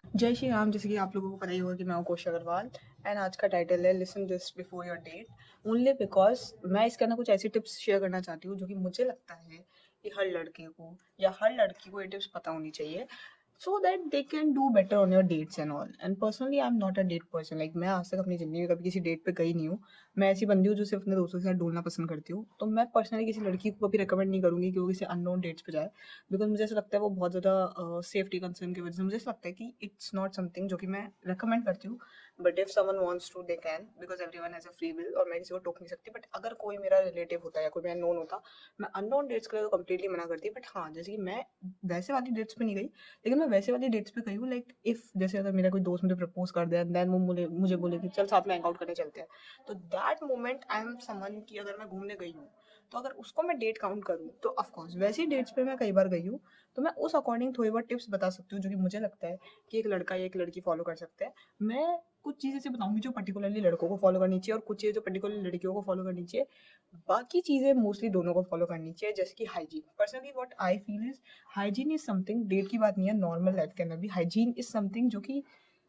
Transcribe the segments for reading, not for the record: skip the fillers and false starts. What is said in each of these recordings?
जय श्री राम। जैसे कि आप लोगों को पता ही होगा कि मैं हूँ कोश अग्रवाल एंड आज का टाइटल है listen this before your date. Only because मैं इसके अंदर कुछ ऐसी टिप्स शेयर करना चाहती हूँ जो कि मुझे लगता है कि हर लड़के को या हर लड़की को ये टिप्स पता होनी चाहिए so that they can do better on your dates and all. And personally I am not a date person. Like मैं आज तक अपनी ज़िंदगी में कभी किसी डेट पे गई नहीं हूँ। मैं ऐसी बंदी हूँ जो सिर्फ अपने दोस्तों के साथ डोलना पसंद करती हूँ। तो मैं पर्सनली किसी लड़की को कभी रिकमेंड नहीं करूँगी कि वो किसी अननोन डेट्स पे जाए। बिकॉज मुझे ऐसा लगता है वो बहुत ज़्यादा सेफ्टी कंसर्न की वजह से मुझे ऐसा लगता है कि इट्स नॉट समथिंग जो कि मैं रिकमेंड करती हूँ। But if someone wants to they can, because everyone has a free will और मैं किसी को टोक नहीं सकती। बट अगर कोई मेरा रिलेटिव होता है या कोई मेरा नोन होता, मैं अननोन डेट्स के लिए तो कम्प्लीटली मना करती। बट हाँ, जैसे कि मैं वैसे वाली डेट्स पे नहीं गई, लेकिन मैं वैसे वाली डेट्स पे गई हूँ। लाइक इफ जैसे अगर मेरा कोई दोस्त मुझे प्रपोज कर दे देन वो मुझे मुझे बोले कि चल साथ में हैंग आउट करने चलते हैं, तो that moment I am someone की अगर मैं घूमने गई हूँ तो अगर उसको मैं डेट काउंट करूँ तो ऑफकोर्स वैसी डेट्स पे मैं कई बार गई हूँ। तो मैं उस अकॉर्डिंग थोड़ी बहुत टिप्स बता सकती हूँ जो कि मुझे लगता है कि एक लड़का या एक लड़की फॉलो कर सकते हैं। मैं कुछ चीज़ें ऐसे बताऊंगी जो पर्टिकुलरली लड़कों को फॉलो करनी चाहिए और कुछ चीज़ें जो पर्टिकुलरली लड़कियों को फॉलो करनी चाहिए। बाकी चीज़ें मोस्टली दोनों को फॉलो करनी चाहिए। जैसे कि hygiene, personally what I feel is hygiene is something, date की बात नहीं है, नॉर्मल लाइफ के अंदर भी हाइजीन इज समथिंग जो कि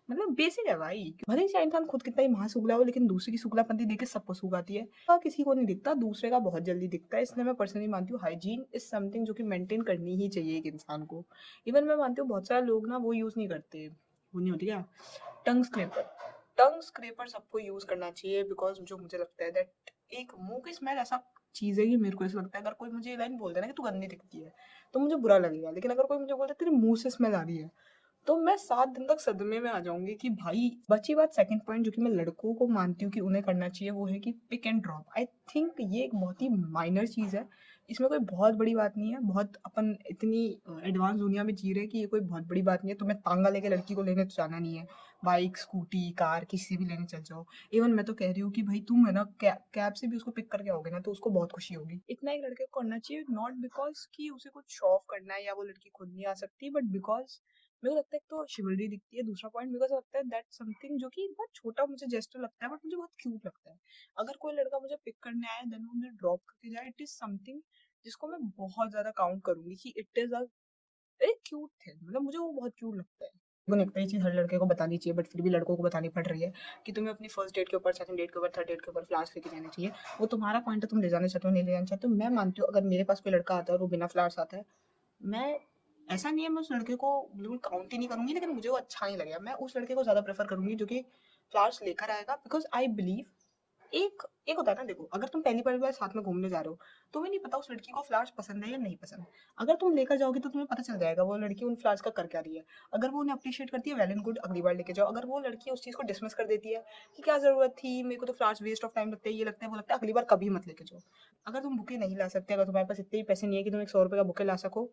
मतलब बेसिक है भाई। भले ही चाहे इंसान खुद कितना ही महासुगला हो, लेकिन दूसरे की सुगलापंती देख के सबको सूग आती है। किसी को नहीं दिखता, दूसरे का बहुत जल्दी दिखता है। इसलिए मैं पर्सनली मानती हूँ हाइजीन इज समथिंग जो कि मेंटेन करनी ही चाहिए एक इंसान को। इवन मैं मानती हूँ बहुत सारे लोग ना वो यूज नहीं करते, वो नहीं होती क्या, टंग स्क्रैपर। टंग स्क्रैपर सबको यूज करना चाहिए बिकॉज जो मुझे लगता है दैट एक मुंह की स्मेल ऐसा चीज है कि मेरे को ऐसा लगता है अगर कोई मुझे ये लाइन बोल देना कि तू गंदी दिखती है तो मुझे बुरा लगेगा, लेकिन अगर कोई मुझे बोलता है तेरे मुंह से स्मेल आ रही है तो मैं 7 दिन तक सदमे में आ जाऊँगी कि भाई। बची बात सेकंड पॉइंट जो कि मैं लड़कों को मानती हूँ कि उन्हें करना चाहिए, वो है कि pick and drop. I think ये एक बहुत ही माइनर चीज़ है। इसमें कोई बहुत बड़ी बात नहीं है। बहुत अपन इतनी एडवांस दुनिया में जी रहे हैं कि ये कोई बहुत बड़ी बात नहीं है। तुम्हें तांगा लेके लड़की को लेने तो जाना नहीं है। बाइक, स्कूटी, कार किसी से भी लेने चल जाओ। इवन मैं तो कह रही हूँ कि भाई तुम है ना कैब से भी उसको पिक करके आओगे ना तो उसको बहुत खुशी होगी। इतना एक लड़के को करना चाहिए, नॉट बिकॉज़ कि उसे कुछ शो ऑफ करना है या वो लड़की खुद नहीं आ सकती, बट बिकॉज़ मेरे को लगता है एक तो शिवल्री दिखती है, दूसरा पॉइंट मेरे को ऐसा लगता है दैट समथिंग जो कि बहुत छोटा मुझे जेस्चर लगता है बट मुझे बहुत क्यूट लगता है। अगर कोई लड़का मुझे पिक करने आए देन वो मुझे ड्रॉप करके जाए, इट इज समथिंग जिसको मैं बहुत ज्यादा काउंट करूंगी कि it is a very cute thing. मतलब मुझे वो बहुत क्यूट लगता है। मेरे को नहीं लगता ये चीज़ हर लड़के को बतानी चाहिए, बट फिर भी लड़कों को बतानी पड़ रही है कि तुम्हें अपनी फर्स्ट डेट के ऊपर, सेकंड डेट के ऊपर, थर्ड डेट के ऊपर फ्लावर्स लेके जाने चाहिए। वो तुम्हारा पॉइंट है, तुम ले जाना चाहते हो नहीं ले जाना चाहते हो। मैं मानती हूँ अगर मेरे पास कोई लड़का आता है और वो बिना फ्लावर्स आता है, मैं ऐसा नहीं है मैं उस लड़के को बिल्कुल काउंट ही नहीं करूंगी, लेकिन मुझे वो अच्छा नहीं लगेगा। मैं उस लड़के को ज्यादा प्रेफर करूंगी जो कि फ्लावर्स लेकर आएगा। बिकॉज आई बिलीव एक एक होता है ना, देखो अगर तुम पहली बार साथ में घूमने जा रहे हो, तुम्हें नहीं पता उस लड़की को फ्लावर्स पसंद है या नहीं पसंद। अगर तुम लेकर जाओगे तो तुम्हें पता चल जाएगा वो लड़की उन फ्लावर्स का कर क्या रही है। अगर वो उन्हें अप्रिशिएट करती है, वेल एंड गुड, अगली बार लेके जाओ। अगर वो लड़की उस चीज को डिसमिस कर देती है कि क्या जरूरत थी, मेरे को तो फ्लावर्स वेस्ट ऑफ टाइम लगता है, ये लगता है वो लगता है, अगली बार कभी मत लेके जाओ। अगर तुम बुके नहीं ला सकते, अगर तुम्हारे पास इतने ही पैसे नहीं है कि तुम एक 100 रुपए का बुके ला सको,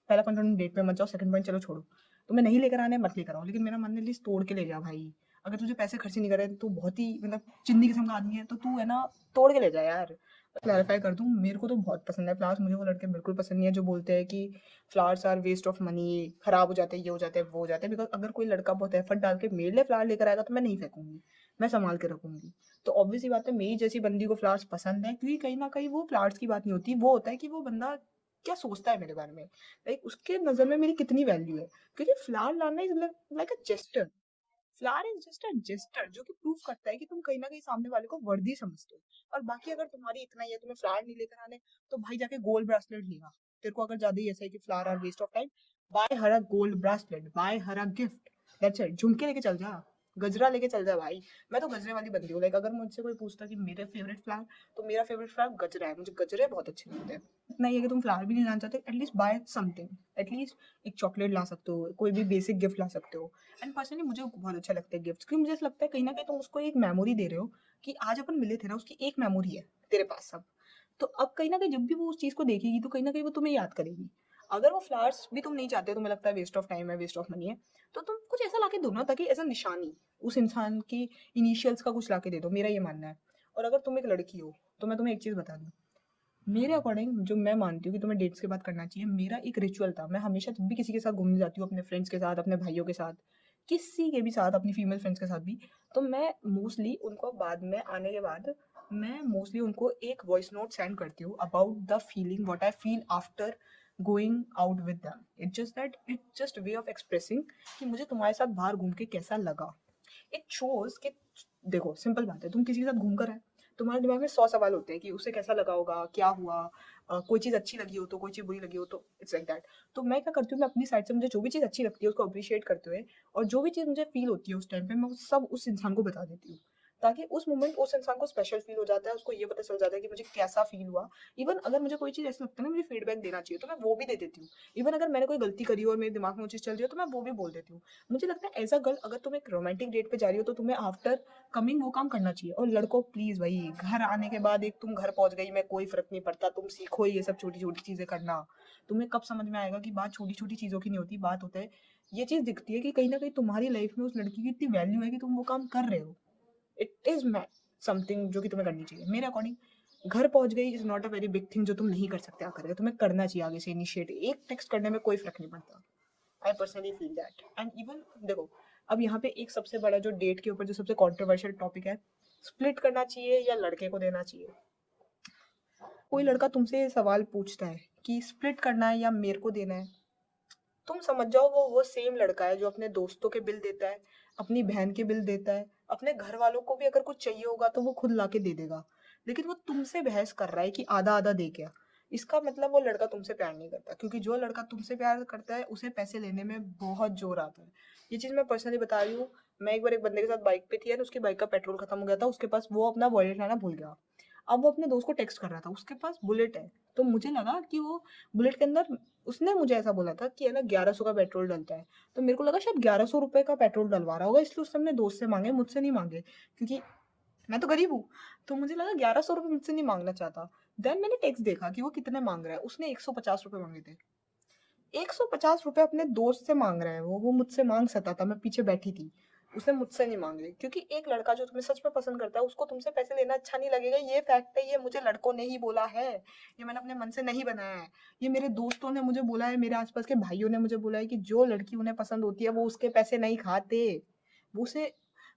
पहला पॉइंट तुम डेट पे मत जाओ। सेकंड पॉइंट चलो छोड़ो, तुम्हें नहीं लेकर आने मत लेकर आओ, लेकिन मेरा मानने लिस्ट तोड़ के ले जा भाई। अगर तुझे पैसे खर्च नहीं करे तो बहुत ही मतलब चिंदी किस्म का आदमी है तो तू है ना तोड़ के ले जा यार। क्लैरिफाई कर दूं, मेरे को तो बहुत पसंद है फ्लावर्स। मुझे वो लड़के बिल्कुल पसंद नहीं है जो बोलते हैं कि flowers are waste of money, खराब हो जाते हैं, ये हो जाते हैं, वो हो जाते हैं। बिकॉज अगर कोई लड़का बहुत एफर्ट डाल के मेरे लिए फ्लावर लेकर आएगा तो मैं नहीं फेंकूंगी, मैं संभाल के रखूंगी। तो ऑब्वियसली बात है मेरी जैसी बंदी को फ्लावर्स पसंद है, क्योंकि कहीं ना कहीं वो फ्लावर्स की बात नहीं होती, वो होता है कि वो बंदा क्या सोचता है मेरे बारे में। लाइक उसके नजर में मेरी कितनी वैल्यू है। क्योंकि फ्लावर लाना is like a gesture. Flower is just a gesture जो कि प्रूव करता है कि तुम कहीं ना कहीं सामने वाले को वर्दी समझते हो। और बाकी अगर तुम्हारी इतना ही है, तुम्हें फ्लावर नहीं लेकर आने, तो भाई जाके गोल्ड ब्रासलेट लेगा। तेरे को अगर ज्यादा ही ऐसा है कि flower are waste of time, buy her a gold bracelet, buy her a gift, that's it. झुमके लेके चल जा, गजरा लेके चल जा भाई। मैं तो गजरे वाली बंदी हूँ। लाइक अगर मुझसे कोई पूछता कि मेरे फेवरेट फ्लावर, तो मेरा फेवरेट फ्लावर गजरा है। मुझे गजरे बहुत अच्छे लगते हैं। इतना ही है कि तुम फ्लावर भी नहीं लाना चाहते, एटलीस्ट बाय समथिंग। एटलीस्ट एक चॉकलेट ला सकते हो, कोई भी बेसिक गिफ्ट ला सकते हो। एंड पर्सनली मुझे बहुत अच्छा लगता है गिफ्ट्स, क्योंकि मुझे ऐसा लगता है कहीं ना कहीं तुम उसको एक मेमोरी दे रहे हो कि आज अपन मिले थे ना, उसकी एक मेमोरी है तेरे पास सब। तो अब कहीं ना कहीं जब भी वो उस चीज को देखेगी तो कहीं ना कहीं वो तुम्हें याद करेगी। अगर वो फ्लावर्स भी तुम नहीं चाहते, तुम्हें लगता है वेस्ट ऑफ टाइम है, वेस्ट ऑफ मनी है, तो तुम कुछ ऐसा लाके दो ना, ताकि ऐसा निशानी उस इंसान की इनिशियल्स का कुछ लाके दे दो, मेरा ये मानना है। और अगर तुम एक लड़की हो तो मैं तुम्हें एक चीज बता दूं, मेरे अकॉर्डिंग जो मैं मानती हूँ कि तुम्हें डेट्स के बाद करना चाहिए, मेरा एक रिचुअल था। मैं हमेशा जब भी किसी के साथ घूमने जाती हूँ, अपने फ्रेंड्स के साथ, अपने भाइयों के साथ, किसी के भी साथ, अपनी फीमेल फ्रेंड्स के साथ भी, तो मैं मोस्टली उनको बाद में आने के बाद मैं मोस्टली उनको एक वॉइस नोट सेंड करती हूँ about the feeling what I feel after going out with them, it's just that it's just way of expressing कि मुझे तुम्हारे साथ बाहर घूम के कैसा लगा। इट शोज कि देखो सिंपल बात है, तुम किसी के साथ घूम कर आए, तुम्हारे दिमाग में 100 सवाल होते हैं कि उसे कैसा लगा होगा, क्या हुआ, कोई चीज़ अच्छी लगी हो तो, कोई चीज़ बुरी लगी हो तो, इट्स लाइक दैट। तो मैं क्या करती हूँ, मैं अपनी साइड से मुझे जो भी चीज़ अच्छी लगती है उसको अप्रिशिएट करते हुए, और जो भी चीज़ मुझे फील होती है उस टाइम पे, मैं वो सब उस इंसान को बता देती हूँ, ताकि उस मोमेंट उस इंसान को स्पेशल फील हो जाता है, उसको ये पता चल जाता है कि मुझे कैसा फील हुआ। इवन अगर मुझे कोई चीज़ ऐसा लगता है ना मुझे फीडबैक देना चाहिए, तो मैं वो भी दे देती हूँ। इवन अगर मैंने कोई गलती करी हो और मेरे दिमाग में वो चीज़ चल रही हो तो मैं वो भी बोल देती हूँ। मुझे लगता है एज अ गर्ल, अगर तुम एक रोमांटिक डेट पे जा रही हो तो तुम्हें आफ्टर कमिंग वो काम करना चाहिए। और लड़कों प्लीज भाई, घर आने के बाद एक तुम घर पहुंच गई, मैं कोई फर्क नहीं पड़ता, तुम सीखो ये सब छोटी छोटी चीजें करना। तुम्हें कब समझ में आएगा कि बात छोटी छोटी चीजों की नहीं होती, बात होता है, ये चीज दिखती है कि कहीं ना कहीं तुम्हारी लाइफ में उस लड़की की इतनी वैल्यू है कि तुम वो काम कर रहे हो। इट इज समथिंग जो कि तुम्हें करनी चाहिए मेरे अकॉर्डिंग। घर पहुंच गई is not a very big thing जो तुम नहीं कर सकते आकर, तुम्हें करना चाहिए आगे से इनिशिएट। एक टेक्स्ट करने में कोई फर्क नहीं पड़ता। I personally feel that. And even देखो, अब यहाँ पे एक सबसे बड़ा जो डेट के ऊपर जो सबसे कंट्रोवर्शियल टॉपिक है, स्प्लिट करना चाहिए या लड़के को देना चाहिए। कोई लड़का तुमसे ये सवाल पूछता है कि स्प्लिट करना है या मेरे को देना है, तुम समझ जाओ वो सेम लड़का है जो अपने दोस्तों के बिल देता है, अपनी बहन के बिल देता है, अपने घर वालों को भी अगर कुछ चाहिए होगा तो वो खुद लाके दे देगा, लेकिन वो तुमसे बहस कर रहा है कि आधा आधा दे क्या। इसका मतलब वो लड़का तुमसे प्यार नहीं करता, क्योंकि जो लड़का तुमसे प्यार करता है उसे पैसे लेने में बहुत जोर आता है। ये चीज मैं पर्सनली बता रही हूँ। मैं एक बार एक बंदे के साथ बाइक पे थी और उसकी बाइक का पेट्रोल खत्म हो गया था, उसके पास वो अपना वॉलेट लाना भूल गया। अब वो अपने दोस्त को टेक्स्ट कर रहा था, उसके पास बुलेट है, तो मुझे लगा कि वो बुलेट के अंदर, उसने मुझे ऐसा बोला था कि है ना 1100 का पेट्रोल डलता है, तो मेरे को लगा शायद 1100 रुपए का पेट्रोल डलवा रहा होगा, इसलिए उसने अपने दोस्त से मांगे, मुझसे नहीं मांगे, क्योंकि मैं तो गरीब हूँ। तो मुझे लगा 1100 रुपये मुझसे नहीं मांगना चाहता। देन मैंने टेक्स्ट देखा कि वो कितने मांग रहा है, उसने 150 रुपये मांगे थे। 150 रुपये अपने दोस्त से मांग रहा है, वो मुझसे मांग सकता था, मैं पीछे बैठी थी। उसने मुझसे नहीं मांगे, क्योंकि एक लड़का जो तुम्हें सच में पसंद करता है उसको तुमसे पैसे लेना अच्छा नहीं लगेगा। ये फैक्ट है, ये मुझे लड़कों ने ही बोला है, ये मैंने अपने मन से नहीं बनाया है। ये मेरे दोस्तों ने मुझे बोला है, मेरे आसपास के भाइयों ने मुझे बोला है कि जो लड़की उन्हें पसंद होती है वो उसके पैसे नहीं खाते, वो उसे।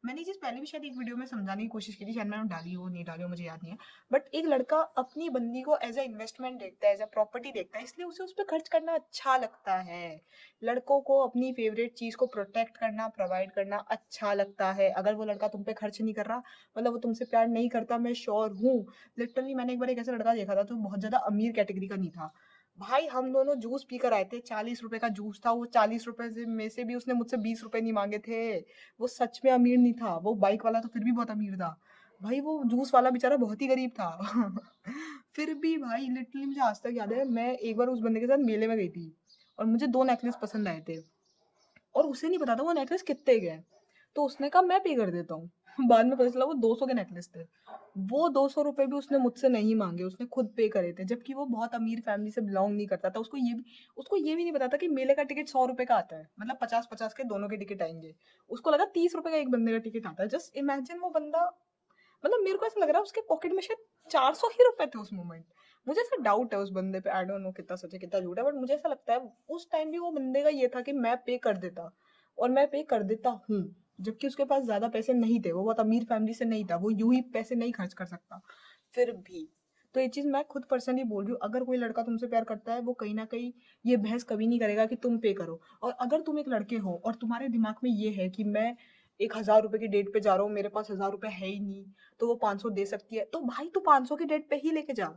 मैंने ये चीज पहले भी शायद एक वीडियो में समझाने की कोशिश की थी, शायद मैंने डाली हो नहीं डाली हो मुझे याद नहीं है। बट एक लड़का अपनी बंदी को एज अ इन्वेस्टमेंट देखता है, एज अ प्रॉपर्टी देखता है, इसलिए उसे उस पर खर्च करना अच्छा लगता है। लड़कों को अपनी फेवरेट चीज को प्रोटेक्ट करना, प्रोवाइड करना अच्छा लगता है। अगर वो लड़का तुम पे खर्च नहीं कर रहा, मतलब वो तुमसे प्यार नहीं करता, मैं श्योर हूँ। लिटरली मैंने एक बार एक ऐसा लड़का देखा था जो बहुत ज्यादा अमीर कैटेगरी का नहीं था। भाई हम दोनों जूस पी कर आए थे, 40 रुपए का जूस था, वो 40 रुपए से में से भी उसने मुझसे 20 रुपए नहीं मांगे थे। वो सच में अमीर नहीं था, वो बाइक वाला तो फिर भी बहुत अमीर था। भाई वो जूस वाला बेचारा बहुत ही गरीब था। फिर भी भाई लिटरली मुझे आज तक याद है, मैं एक बार उस बंदे के साथ मेले में गई थी और मुझे 2 नेकलेस पसंद आए थे, और उसे नहीं पता था वो नेकलेस कितने के हैं। तो उसने कहा मैं पे कर देता हूँ। बाद में पता चला वो 200 के नेकलेस थे। वो 200 रुपए भी उसने मुझसे नहीं मांगे, उसने खुद पे करे थे, जबकि वो बहुत अमीर फैमिली से बिलोंग नहीं करता था। उसको ये भी नहीं पता था कि मेले का टिकट 100 रुपए का आता है, मतलब 50-50 के दोनों के टिकट आएंगे। उसको लगा 30 रुपए का एक बंदे का टिकट आता है। जस्ट इमेजिन वो बंदा, मतलब मेरे को ऐसा लग रहा है उसके पॉकेट में शायद 400 ही रुपए थे उस मोमेंट। मुझे ऐसा डाउट है उस बंदे पे, आई डोंट नो कितना सच है कितना झूठ है, बट मुझे ऐसा लगता है उस टाइम भी वो बंदे का ये था कि मैं पे कर देता, और मैं पे कर देता हूँ। जबकि उसके पास ज्यादा पैसे नहीं थे, वो बहुत अमीर फैमिली से नहीं था, वो यूं ही पैसे नहीं खर्च कर सकता। फिर भी तो ये चीज मैं खुद पर्सनली बोल रही हूँ, अगर कोई लड़का तुमसे प्यार करता है वो कहीं ना कहीं ये बहस कभी नहीं करेगा कि तुम पे करो। और अगर तुम एक लड़के हो और तुम्हारे दिमाग में ये है कि मैं 1,000 रुपए की डेट पे जा रहा हूँ, मेरे पास 1,000 रुपए है ही नहीं, तो वो 500 दे सकती है, तो भाई तू 500 की डेट पे ही लेके जा।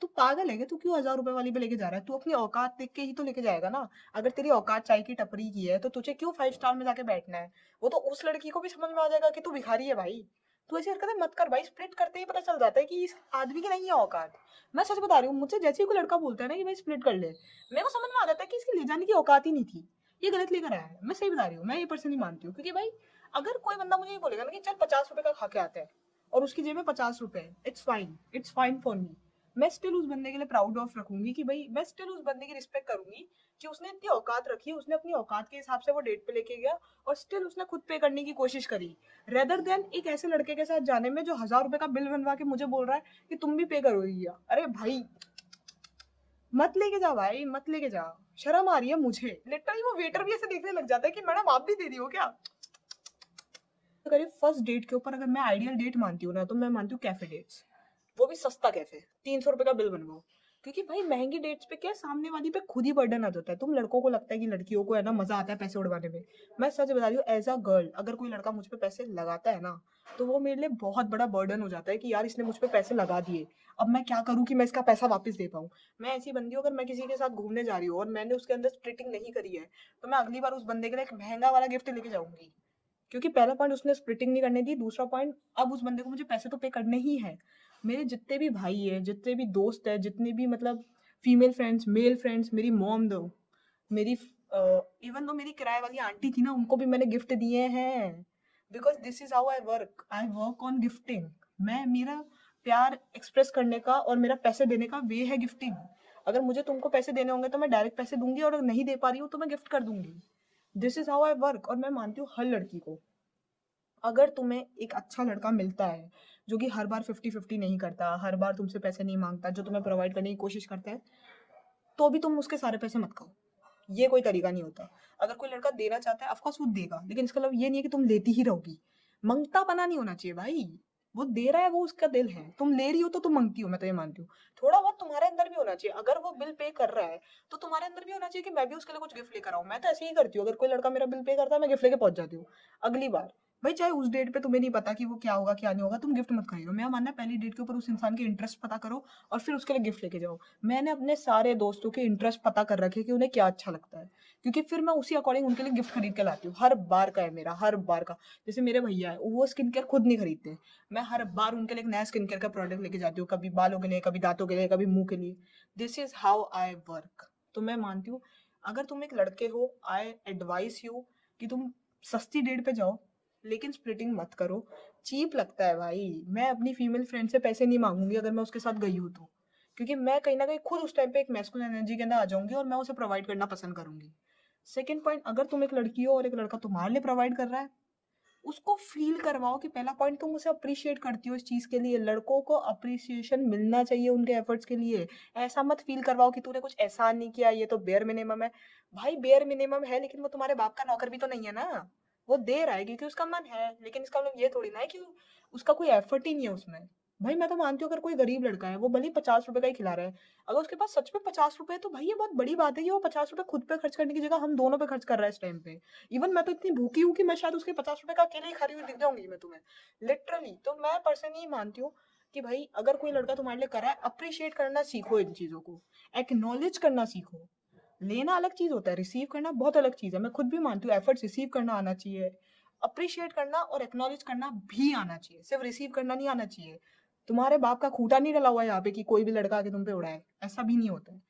तू पागल है क्या? तू क्यों 1,000 रुपए वाली पे लेके जा रहा है? तू अपनी औकात देख के ही तो लेके जाएगा ना। अगर तेरी औकात चाय की टपरी की है तो तुझे क्यों 5 स्टार में जाके बैठना है? वो तो उस लड़की को भी समझ में आ जाएगा कि तू भिखारी है भाई। तू ऐसी हरकतें मत कर भाई, स्प्लिट करते ही पता चल जाता है कि इस आदमी की नहीं है औकात। मैं सच बता रही हूँ, मुझसे जैसे ही कोई लड़का बोलता है ना कि भाई स्प्लिट कर ले, मेरे को समझ में आ जाता है कि इसकी ले जाने की औकात ही नहीं थी, ये गलत लेकर आया है। मैं सही बता रही हूँ, मैं ये पर्सनली मानती हूँ, क्योंकि भाई अगर कोई बंदा मुझे ये बोलेगा ना कि चल 50 रुपए का खा के आते हैं, और उसकी जेब में 50 रुपए है, इट्स फाइन फॉर मी। मैं स्टिल उस बंदे के लिए प्राउड ऑफ रखूंगी कि भाई मैं स्टिल उस बंदे की रिस्पेक्ट करूंगी कि उसने इतनी औकात रखी, उसने अपनी औकात के हिसाब से वो डेट पे लेके गया, और स्टिल उसने खुद पे करने की कोशिश करी, रेदर देन एक ऐसे लड़के के साथ जाने में जो 1,000 रुपए का बिल बनवा के मुझे बोल रहा है कि तुम भी पे करोगी। अरे भाई मत लेके जा भाई, मत लेके जा। शर्म आ रही है मुझे लिटरली। वो वेटर भी ऐसे देखने लग जाता है कि मैडम आप भी दे दी हो क्या। अगर फर्स्ट डेट के ऊपर अगर मैं आइडियल डेट मानती हूँ ना, तो मैं मानती हूँ कैफे डेट्स। वो भी सस्ता कैफे, 300 रुपए का बिल बनवाओ। क्योंकि भाई महँगी डेट्स पे क्या है, सामने वाली पे खुद ही बर्डन आ जाता है। तुम लड़कों को लगता है कि लड़कियों को है ना मज़ा आता है पैसे उड़वाने में। मैं सच बता रही हूँ, एज़ अ गर्ल अगर कोई लड़का मुझ पे पैसे लगाता है ना, तो वो मेरे लिए बहुत बड़ा बर्डन हो जाता है कि यार इसने मुझ पे पैसे लगा दिए। अब मैं क्या करूँ कि मैं इसका पैसा वापस दे पाऊँ? मैं ऐसी बंदी हूँ, अगर मैं किसी के साथ घूमने जा रही हूँ और मैंने उसके अंदर स्प्लिटिंग नहीं करी है, तो मैं अगली बार उस बंदे के लिए एक महँगा वाला गिफ्ट लेके जाऊँगी। क्योंकि पहला पॉइंट उसने स्प्लिटिंग नहीं करने दी, दूसरा पॉइंट अब उस बंदे को मुझे पैसे तो पे करने ही हैं। मेरे जितने भी भाई हैं, जितने भी दोस्त हैं, जितने भी मतलब फीमेल फ्रेंड्स, मेल फ्रेंड्स, मेरी मॉम दो, मेरी इवन दो मेरी किराए वाली आंटी थी ना, उनको भी मैंने गिफ्ट दिए हैं। Because this is how I work on gifting. मैं मेरा प्यार एक्सप्रेस करने का और मेरा पैसे देने का वे है गिफ्टिंग। अगर मुझे तुमको पैसे देने होंगे तो मैं डायरेक्ट पैसे दूंगी, और अगर नहीं दे पा रही हूँ तो मैं गिफ्ट कर दूंगी। This is how I work. और मैं मानती हूँ हर लड़की को, अगर तुम्हें एक अच्छा लड़का मिलता है जो कि हर बार 50-50 नहीं करता, हर बार तुमसे पैसे नहीं मांगता, जो तुम्हें प्रोवाइड करने की कोशिश करता है, तो भी तुम उसके सारे पैसे मत खाओ। ये कोई तरीका नहीं होता। अगर कोई लड़का देना चाहता है, ऑफ कोर्स वो देगा, लेकिन इसका मतलब ये नहीं है कि तुम लेती ही रहोगी। मंगतापना नहीं होना चाहिए भाई। वो दे रहा है, वो उसका दिल है। तुम ले रही हो तो तुम मांगती हो, मैं तो ये मानती हूँ। थोड़ा बहुत तुम्हारे अंदर भी होना चाहिए। अगर वो बिल पे कर रहा है, तो तुम्हारे अंदर भी होना चाहिए कि मैं भी उसके लिए कुछ गिफ्ट लेकर आऊँ। मैं तो ऐसे ही करती हूँ, अगर कोई लड़का मेरा बिल पे करता है, मैं गिफ्ट लेके पहुँच जाती हूँ अगली बार। भाई चाहे उस डेट पे तुम्हें नहीं पता कि वो क्या होगा क्या नहीं होगा, तुम गिफ्ट मत खरीदो। मेरा मानना है पहली डेट के ऊपर उस इंसान के इंटरेस्ट पता करो और फिर उसके लिए गिफ्ट लेके जाओ। मैंने अपने सारे दोस्तों के इंटरेस्ट पता कर रखे कि उन्हें क्या अच्छा लगता है, क्योंकि फिर मैं उसी अकॉर्डिंग उनके लिए गिफ्ट खरीद के लाती हूँ। हर बार का है मेरा, हर बार का। जैसे मेरे भैया है, वो स्किन केयर खुद नहीं खरीदते, मैं हर बार उनके लिए एक नया स्किन केयर का प्रोडक्ट लेके जाती हूँ, कभी बालों के लिए, कभी दांतों के लिए, कभी मुंह के लिए। This is how I work. तो मैं मानती हूँ, अगर तुम एक लड़के हो, आई एडवाइस यू कि तुम सस्ती डेट पे जाओ, लेकिन स्प्लिटिंग मत करो। चीप लगता है भाई। मैं अपनी फीमेल फ्रेंड से पैसे नहीं मांगूंगी अगर मैं उसके साथ गई हूँ तो, क्योंकि मैं कहीं ना कहीं खुद उस टाइम पे एक मैस्कुलिन एनर्जी के अंदर आ जाऊंगी और मैं उसे प्रोवाइड करना पसंद करूंगी। सेकंड पॉइंट, अगर तुम एक लड़की हो और एक लड़का तुम्हारे लिए प्रोवाइड कर रहा है, उसको फील करवाओ कि पहला पॉइंट, तुम उसे अप्रिशिएट करती हो इस चीज के लिए। लड़कों को अप्रिसिएशन मिलना चाहिए उनके एफर्ट्स के लिए। ऐसा मत फील करवाओ कि तूने कुछ एहसान नहीं किया, ये तो बेयर मिनिमम है। भाई बेयर मिनिमम है, लेकिन वो तुम्हारे बाप का नौकर भी तो नहीं है ना। वो दे रहा है क्योंकि उसका मन है, लेकिन इसका मतलब ये थोड़ी ना है कि उसका कोई एफर्ट ही नहीं है उसमें। भाई मैं तो मानती हूँ, अगर कोई गरीब लड़का है, वो भले ही 50 रुपए का ही खिला रहा है, अगर उसके पास सच में 50 रुपए है, तो भाई ये बहुत बड़ी बात है कि वो 50 रुपए खुद पे खर्च करने की जगह हम दोनों पे खर्च कर रहा है इस टाइम पे। इवन मैं तो इतनी भूखी हूँ कि मैं शायद उसके 50 रुपए का अकेले ही खा रही हुई दिख जाऊंगी मैं तुम्हें, लिटरली। तो मैं पर्सनली मानती हूँ कि भाई अगर कोई लड़का तुम्हारे लिए कर रहा है, अप्रिशिएट करना सीखो, इन चीजों को एक्नॉलेज करना सीखो। लेना अलग चीज होता है, रिसीव करना बहुत अलग चीज है। मैं खुद भी मानती हूँ एफर्ट रिसीव करना आना चाहिए, अप्रिशिएट करना और एक्नॉलेज करना भी आना चाहिए, सिर्फ रिसीव करना नहीं आना चाहिए। तुम्हारे बाप का खूंटा नहीं डला हुआ है यहाँ पे कि कोई भी लड़का आके तुम पे उड़ाए, ऐसा भी नहीं होता है।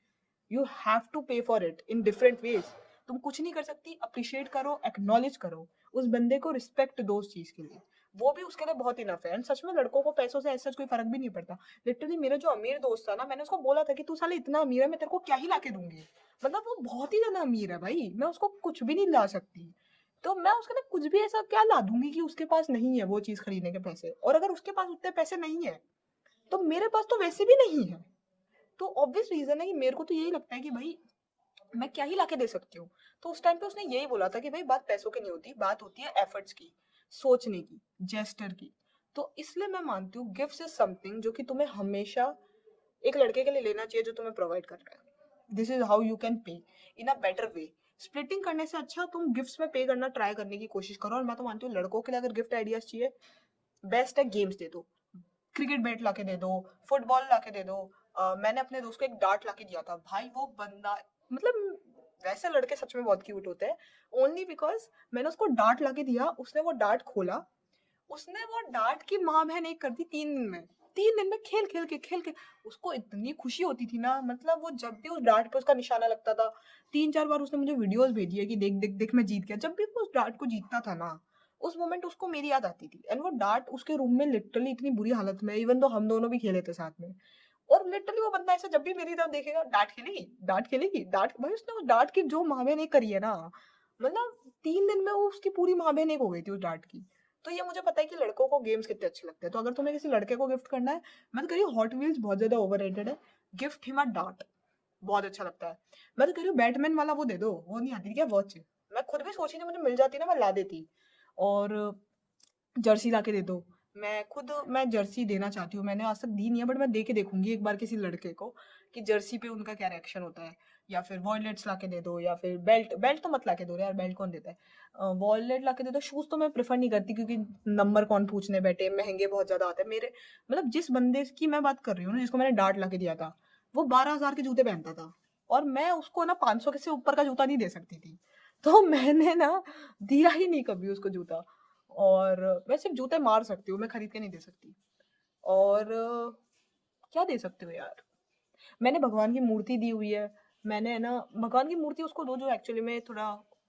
यू हैव टू पे for it in different ways. तुम कुछ नहीं कर सकती, अप्रिशिएट करो, एक्नॉलेज करो, उस बंदे को रिस्पेक्ट दो उस चीज के लिए। वो भी उसके लिए बहुत इनफ है। एंड सच में लड़कों को पैसों से ऐसा कोई फर्क भी नहीं पड़ता। लिटरली मेरा जो अमीर दोस्त था ना, मैंने उसको बोला था कि तू साले इतना अमीर है, मैं तेरे को क्या ही ला के दूंगी। मतलब वो बहुत ही ज्यादा अमीर है भाई, मैं उसको कुछ भी नहीं ला सकती। तो मैं उसके लिए कुछ भी ऐसा क्या ला दूंगी कि उसके पास नहीं है वो चीज खरीदने के पैसे। और अगर उसके पास उतने पैसे नहीं है, तो मेरे पास तो वैसे भी नहीं है। तो ऑब्वियस रीजन है कि मेरे को तो यही लगता है कि भाई मैं क्या ही लाके दे सकती हूँ। तो उस टाइम पे उसने यही बोला था कि भाई बात पैसों की नहीं होती, बात होती है एफर्ट्स की, सोचने की, जेस्टर की। तो इसलिए मैं मानती हूँ गिफ्ट इज समथिंग जो कि तुम्हें हमेशा एक लड़के के लिए लेना चाहिए जो तुम्हें प्रोवाइड कर रहा है। This is how you can pay in a better way. Splitting करने से अच्छा तुम गिफ्ट्स में पे करना ट्राई करने की कोशिश करो। और मैं तो मानती हूँ लड़कों के लिए अगर गिफ्ट आइडियाज चाहिए, बेस्ट है गेम्स दे दो। क्रिकेट बैट लाके दे दो, फुटबॉल लाके दे दो। मैंने अपने दोस्त को एक डार्ट लाके दिया था भाई, वो बंदा मतलब, वैसे लड़के सच में बहुत क्यूट होते हैं। ओनली बिकॉज मैंने उसको डार्ट लाके दिया, उसने वो डार्ट खोला, उसने वो डार्ट की माँ बहन एक कर दी 3 दिन में। 3 दिन में खेल के उसको इतनी खुशी होती थी ना, मतलब वो जब भी उस डार्ट पे उसका निशाना लगता था, 3-4 बार उसने मुझे वीडियोस भेजी है कि देख देख देख मैं जीत गया। जब भी वो उस डार्ट को जीतता था ना, उस मोमेंट उसको मेरी याद आती थी। एंड वो डार्ट उसके रूम में लिटरली इतनी बुरी हालत में, इवन तो हम दोनों भी खेले थे साथ में। और लिटरली वो बंदा ऐसा जब भी मेरी तरफ देखेगा, डार्ट खेलेगी, डार्ट खेलेगी, डार्ट। भाई उसने उस डार्ट की जो माँ बहन एक करी है ना, मतलब 3 दिन में वो उसकी पूरी माँ बहन एक हो गई थी उस डार्ट की। तो ये मुझे पता है कि लड़कों को गेम्स कितने अच्छे लगते हैं। तो अगर तुम्हें किसी लड़के को गिफ्ट करना है, मैं तो कह रही हूँ हॉट व्हील्स बहुत ज्यादा ओवररेटेड है, गिफ्ट हिम अ डार्ट, बहुत अच्छा लगता है। मैं तो कह रही हूँ बैटमैन वाला वो दे दो, वो नहीं आती क्या वॉच, मैं खुद भी सोची थी मुझे मिल जाती ना मैं ला देती। और जर्सी ला के दे दो। मैं जर्सी देना चाहती हूँ, मैंने आज तक दी नहीं है, बट मैं दे के देखूंगी एक बार किसी लड़के को कि जर्सी पे उनका क्या रिएक्शन होता है। या फिर वॉयलेट्स ला के दे दो, या फिर बेल्ट बेल्ट तो मत ला के दो यार, बेल्ट कौन देता है। वॉयलेट ला के दे दो। शूज तो मैं प्रेफर नहीं करती, क्योंकि नंबर कौन पूछने बैठे, महंगे बहुत ज्यादा आते हैं मेरे। मतलब जिस बंदे की मैं बात कर रही हूँ ना, जिसको मैंने डांट ला के दिया था, वो 12,000 के जूते पहनता था, और मैं उसको ना 500 के से ऊपर का जूता नहीं दे सकती थी। तो मैंने ना दिया ही नहीं कभी उसको जूता। और मैं सिर्फ जूते मार सकती हूँ, मैं खरीद के नहीं दे सकती। और क्या दे सकते हो यार? मैंने भगवान की मूर्ति दी हुई है। मैंने है ना, भगवान की मूर्ति उसको दो जो एक्चुअली में थोड़ा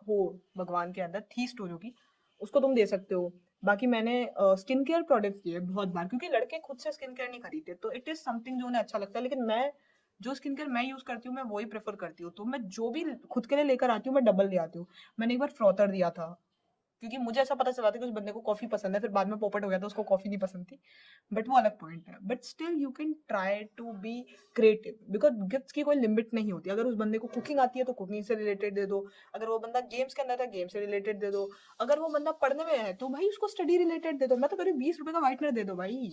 हो, भगवान के अंदर थीस्ट हो, जो कि उसको तुम दे सकते हो। बाकी मैंने स्किन केयर प्रोडक्ट्स दिए बहुत बार, क्योंकि लड़के खुद से स्किन केयर नहीं खरीदते, तो इट इज समथिंग जो उन्हें अच्छा लगता है। लेकिन मैं जो स्किन केयर मैं यूज करती हूँ, मैं वही प्रेफर करती हूँ। तो मैं जो भी खुद के लिए लेकर आती हूँ, मैं डबल ले आती हूँ। मैंने एक बार फ्रॉथर दिया था, क्योंकि मुझे ऐसा पता चला था कि उस बंदे को कॉफी पसंद है, फिर बाद में पोपट हो गया था, उसको कॉफी नहीं पसंद थी। बट वो अलग पॉइंट है। But still you can try to be creative, because gifts की कोई लिमिट नहीं होती। अगर उस बंदे को कुकिंग आती है तो कुकिंग से रिलेटेड दे दो। अगर वो बंदा गेम्स के अंदर है, गेम से रिलेटेड दे दो। अगर वो बंदा पढ़ने में है, तो भाई उसको स्टडी रिलेटेड दे दो। मैं तो करीब 20 रुपए का व्हाइटनर दे दो भाई।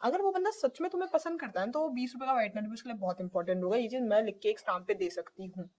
अगर वो बंदा सच में तुम्हें पसंद करता है, तो वो 20 रुपए का व्हाइटनर भी उसके लिए बहुत इंपॉर्टेंट होगा। ये चीज मैं लिख के एक स्टाम्प पे दे सकती हूँ।